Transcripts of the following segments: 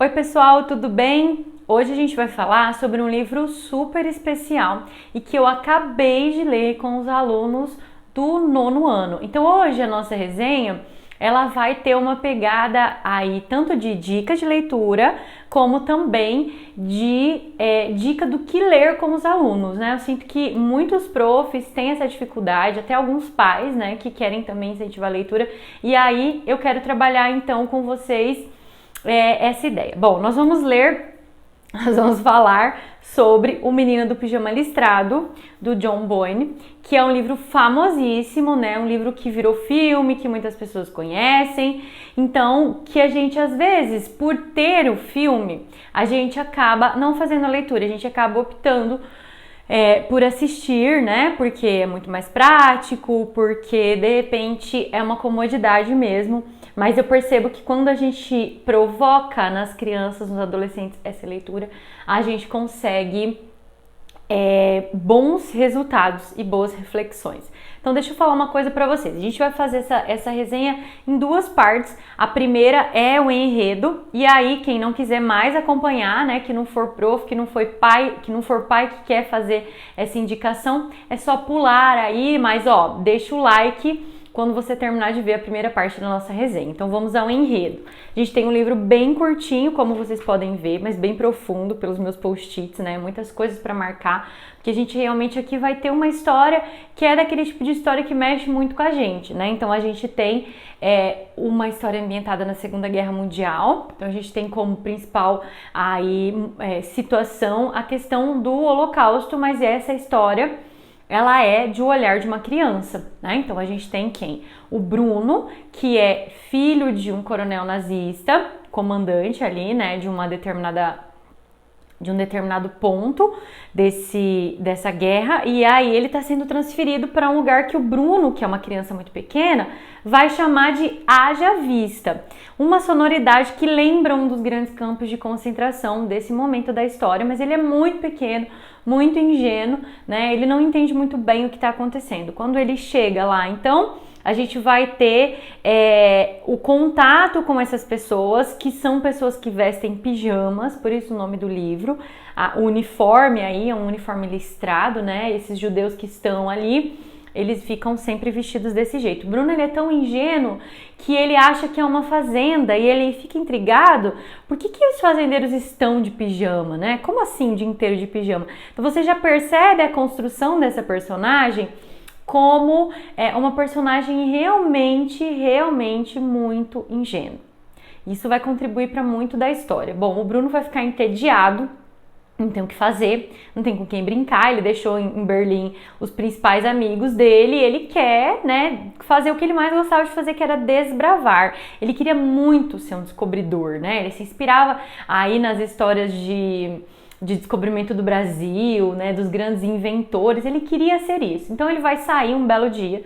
Oi pessoal, tudo bem? Hoje a gente vai falar sobre um livro super especial e que eu acabei de ler com os alunos do nono ano. Então hoje a nossa resenha ela vai ter uma pegada aí tanto de dicas de leitura como também de dica do que ler com os alunos, né? Eu sinto que muitos profs têm essa dificuldade, até alguns pais, né, que querem também incentivar a leitura. E aí eu quero trabalhar então com vocês essa ideia. Bom, nós vamos falar sobre O Menino do Pijama Listrado, do John Boyne, que é um livro famosíssimo, né? Um livro que virou filme, que muitas pessoas conhecem. Então, que a gente, às vezes, por ter o filme, a gente acaba não fazendo a leitura, a gente acaba optando por assistir, né? Porque é muito mais prático, porque, de repente, é uma comodidade mesmo. Mas eu percebo que quando a gente provoca nas crianças, nos adolescentes, essa leitura, a gente consegue bons resultados e boas reflexões. Então deixa eu falar uma coisa para vocês. A gente vai fazer essa resenha em duas partes. A primeira é o enredo, e aí quem não quiser mais acompanhar, né, que não for prof, que não for pai que quer fazer essa indicação, é só pular aí, mas deixa o like quando você terminar de ver a primeira parte da nossa resenha. Então vamos ao enredo. A gente tem um livro bem curtinho, como vocês podem ver, mas bem profundo pelos meus post-its, né? Muitas coisas para marcar, porque a gente realmente aqui vai ter uma história que é daquele tipo de história que mexe muito com a gente, né? Então a gente tem uma história ambientada na Segunda Guerra Mundial. Então a gente tem como principal aí situação a questão do Holocausto, mas essa história ela é de o olhar de uma criança, né? Então a gente tem quem? O Bruno, que é filho de um coronel nazista, comandante ali, né, de um determinado ponto dessa guerra, e aí ele está sendo transferido para um lugar que o Bruno, que é uma criança muito pequena, vai chamar de Haja Vista, uma sonoridade que lembra um dos grandes campos de concentração desse momento da história, mas ele é muito pequeno, muito ingênuo, né? Ele não entende muito bem o que está acontecendo. Quando ele chega lá, então, a gente vai ter o contato com essas pessoas, que são pessoas que vestem pijamas, por isso o nome do livro. O uniforme aí é um uniforme listrado, né? Esses judeus que estão ali, eles ficam sempre vestidos desse jeito. O Bruno, ele é tão ingênuo que ele acha que é uma fazenda e ele fica intrigado. Por que os fazendeiros estão de pijama, né? Como assim o dia inteiro de pijama? Então você já percebe a construção dessa personagem como uma personagem realmente muito ingênua. Isso vai contribuir para muito da história. Bom, o Bruno vai ficar entediado, não tem o que fazer, não tem com quem brincar, ele deixou em Berlim os principais amigos dele, e ele quer, né, fazer o que ele mais gostava de fazer, que era desbravar. Ele queria muito ser um descobridor, né, ele se inspirava aí nas histórias de descobrimento do Brasil, né, dos grandes inventores, ele queria ser isso. Então ele vai sair um belo dia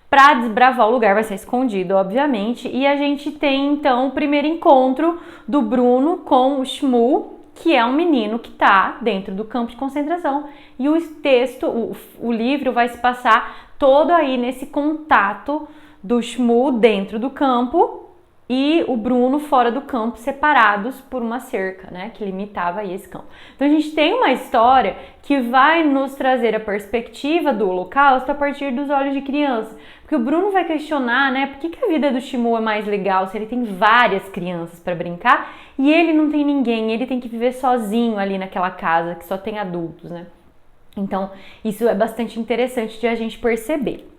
para desbravar o lugar, vai ser escondido, obviamente, e a gente tem então o primeiro encontro do Bruno com o Shmuel, que é um menino que está dentro do campo de concentração, e o livro vai se passar todo aí nesse contato do Shmuel dentro do campo e o Bruno fora do campo, separados por uma cerca, né, que limitava aí esse campo. Então a gente tem uma história que vai nos trazer a perspectiva do Holocausto a partir dos olhos de criança, porque o Bruno vai questionar, né, por que a vida do Shmuel é mais legal se ele tem várias crianças para brincar e ele não tem ninguém, ele tem que viver sozinho ali naquela casa que só tem adultos, né? Então isso é bastante interessante de a gente perceber.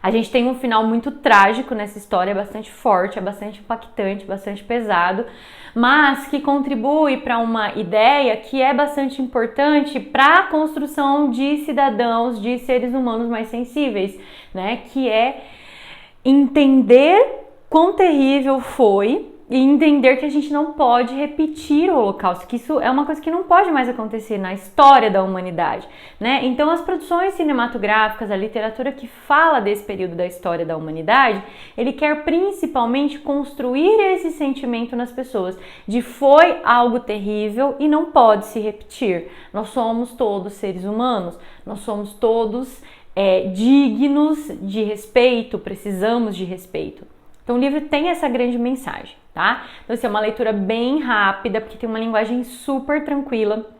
A gente tem um final muito trágico nessa história, é bastante forte, é bastante impactante, bastante pesado, mas que contribui para uma ideia que é bastante importante para a construção de cidadãos, de seres humanos mais sensíveis, né? Que é entender quão terrível foi e entender que a gente não pode repetir o Holocausto, que isso é uma coisa que não pode mais acontecer na história da humanidade, né? Então as produções cinematográficas, a literatura que fala desse período da história da humanidade, ele quer principalmente construir esse sentimento nas pessoas de foi algo terrível e não pode se repetir. Nós somos todos seres humanos, nós somos todos dignos de respeito, precisamos de respeito. Então o livro tem essa grande mensagem, tá? Então assim, é uma leitura bem rápida, porque tem uma linguagem super tranquila.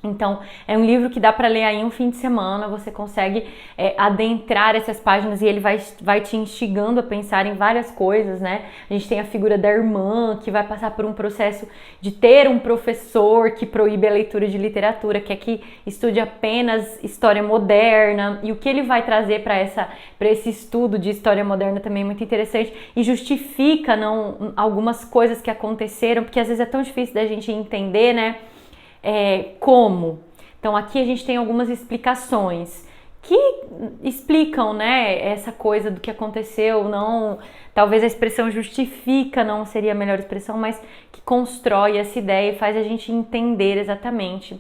Então, é um livro que dá para ler aí um fim de semana, você consegue adentrar essas páginas e ele vai te instigando a pensar em várias coisas, né? A gente tem a figura da irmã, que vai passar por um processo de ter um professor que proíbe a leitura de literatura, quer que estude apenas história moderna, e o que ele vai trazer para esse estudo de história moderna também é muito interessante, e justifica algumas coisas que aconteceram, porque às vezes é tão difícil da gente entender, né? Como. Então aqui a gente tem algumas explicações que explicam, né, essa coisa do que aconteceu, não, talvez a expressão justifica não seria a melhor expressão, mas que constrói essa ideia e faz a gente entender exatamente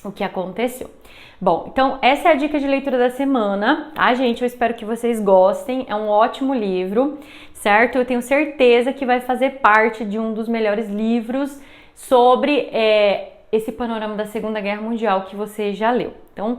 o que aconteceu. Bom, então essa é a dica de leitura da semana, tá, gente? Eu espero que vocês gostem, é um ótimo livro, certo? Eu tenho certeza que vai fazer parte de um dos melhores livros sobre esse panorama da Segunda Guerra Mundial que você já leu. Então,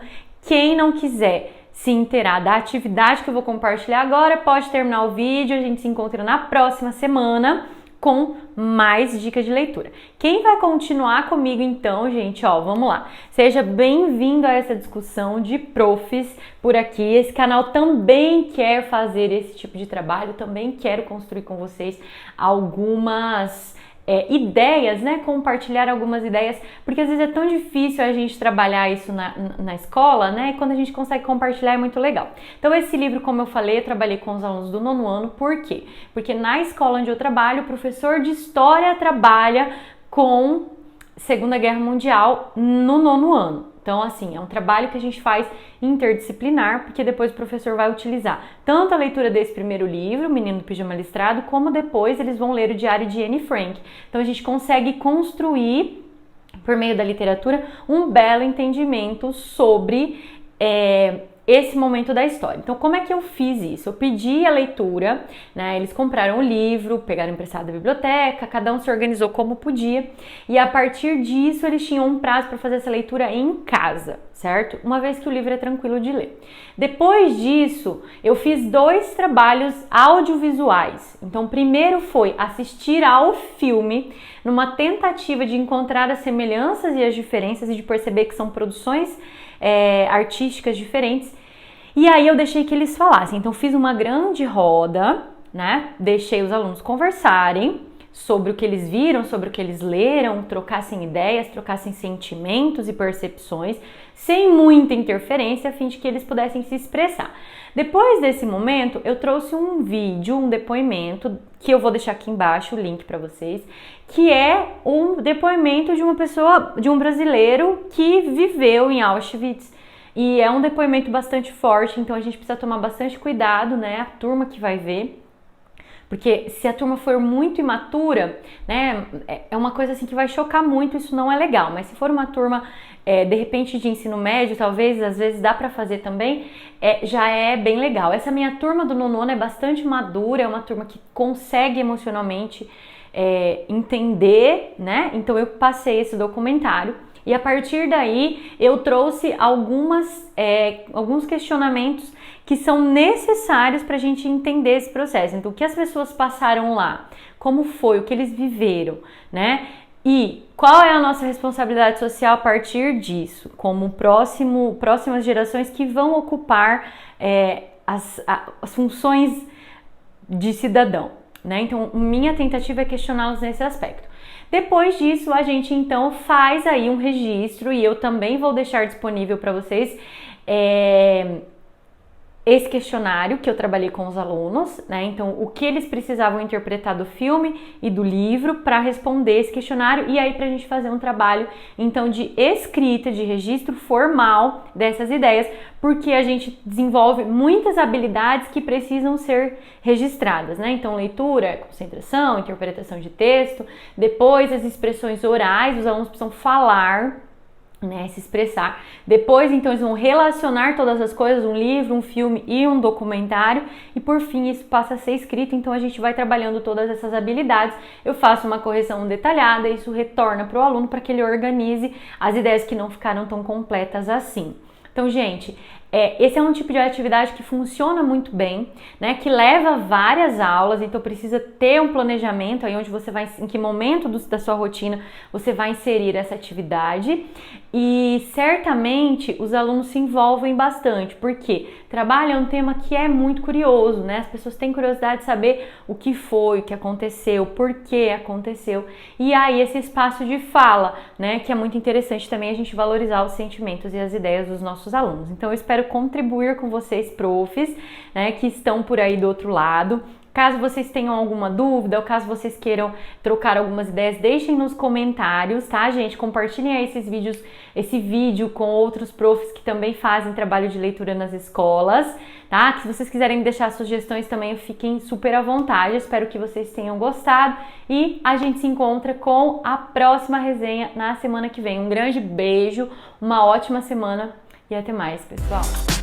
quem não quiser se inteirar da atividade que eu vou compartilhar agora, pode terminar o vídeo, a gente se encontra na próxima semana com mais dicas de leitura. Quem vai continuar comigo então, gente, ó, vamos lá. Seja bem-vindo a essa discussão de profs por aqui. Esse canal também quer fazer esse tipo de trabalho, também quero construir com vocês algumas ideias, né? Compartilhar algumas ideias, porque às vezes é tão difícil a gente trabalhar isso na escola, né? E quando a gente consegue compartilhar é muito legal. Então esse livro, como eu falei, eu trabalhei com os alunos do 9º ano, por quê? Porque na escola onde eu trabalho, o professor de História trabalha com Segunda Guerra Mundial no 9º ano. Então, assim, é um trabalho que a gente faz interdisciplinar, porque depois o professor vai utilizar tanto a leitura desse primeiro livro, Menino do Pijama Listrado, como depois eles vão ler o Diário de Anne Frank. Então, a gente consegue construir, por meio da literatura, um belo entendimento sobre esse momento da história. Então, como é que eu fiz isso? Eu pedi a leitura, né? Eles compraram o livro, pegaram emprestado da biblioteca, cada um se organizou como podia, e a partir disso eles tinham um prazo para fazer essa leitura em casa, certo? Uma vez que o livro é tranquilo de ler. Depois disso, eu fiz 2 trabalhos audiovisuais. Então, o primeiro foi assistir ao filme, numa tentativa de encontrar as semelhanças e as diferenças e de perceber que são produções artísticas diferentes, e aí eu deixei que eles falassem. Então fiz uma grande roda, né? Deixei os alunos conversarem sobre o que eles viram, sobre o que eles leram, trocassem ideias, trocassem sentimentos e percepções, sem muita interferência, a fim de que eles pudessem se expressar. Depois desse momento, eu trouxe um vídeo, um depoimento, que eu vou deixar aqui embaixo o link para vocês, que é um depoimento de uma pessoa, de um brasileiro que viveu em Auschwitz, e é um depoimento bastante forte, então a gente precisa tomar bastante cuidado, né, a turma que vai ver, porque se a turma for muito imatura, né, é uma coisa assim que vai chocar muito, isso não é legal, mas se for uma turma de repente de ensino médio, talvez, às vezes dá para fazer também, já é bem legal. Essa minha turma do 9º ano é bastante madura, é uma turma que consegue emocionalmente entender, né, então eu passei esse documentário. E a partir daí eu trouxe alguns questionamentos que são necessários para a gente entender esse processo. Então, o que as pessoas passaram lá, como foi, o que eles viveram, né? E qual é a nossa responsabilidade social a partir disso, como próximas gerações que vão ocupar as funções de cidadão, né? Então, minha tentativa é questioná-los nesse aspecto. Depois disso, a gente então faz aí um registro, e eu também vou deixar disponível para vocês esse questionário que eu trabalhei com os alunos, né? Então, o que eles precisavam interpretar do filme e do livro para responder esse questionário, e aí pra gente fazer um trabalho, então, de escrita, de registro formal dessas ideias, porque a gente desenvolve muitas habilidades que precisam ser registradas, né? Então, leitura, concentração, interpretação de texto, depois as expressões orais, os alunos precisam falar, né, se expressar. Depois, então, eles vão relacionar todas as coisas, um livro, um filme e um documentário, e por fim isso passa a ser escrito. Então a gente vai trabalhando todas essas habilidades, eu faço uma correção detalhada, isso retorna para o aluno para que ele organize as ideias que não ficaram tão completas assim. Então, gente, Esse é um tipo de atividade que funciona muito bem, né? Que leva várias aulas, então precisa ter um planejamento aí onde você vai, em que momento da sua rotina você vai inserir essa atividade. E certamente os alunos se envolvem bastante, porque trabalho é um tema que é muito curioso, né? As pessoas têm curiosidade de saber o que foi, o que aconteceu, por que aconteceu. E aí esse espaço de fala, né? Que é muito interessante também a gente valorizar os sentimentos e as ideias dos nossos alunos. Então eu espero contribuir com vocês, profs, né? Que estão por aí do outro lado. Caso vocês tenham alguma dúvida ou caso vocês queiram trocar algumas ideias, deixem nos comentários, tá, gente? Compartilhem aí esse vídeo com outros profs que também fazem trabalho de leitura nas escolas, tá? Que se vocês quiserem deixar sugestões também, fiquem super à vontade. Espero que vocês tenham gostado e a gente se encontra com a próxima resenha na semana que vem. Um grande beijo, uma ótima semana e até mais, pessoal!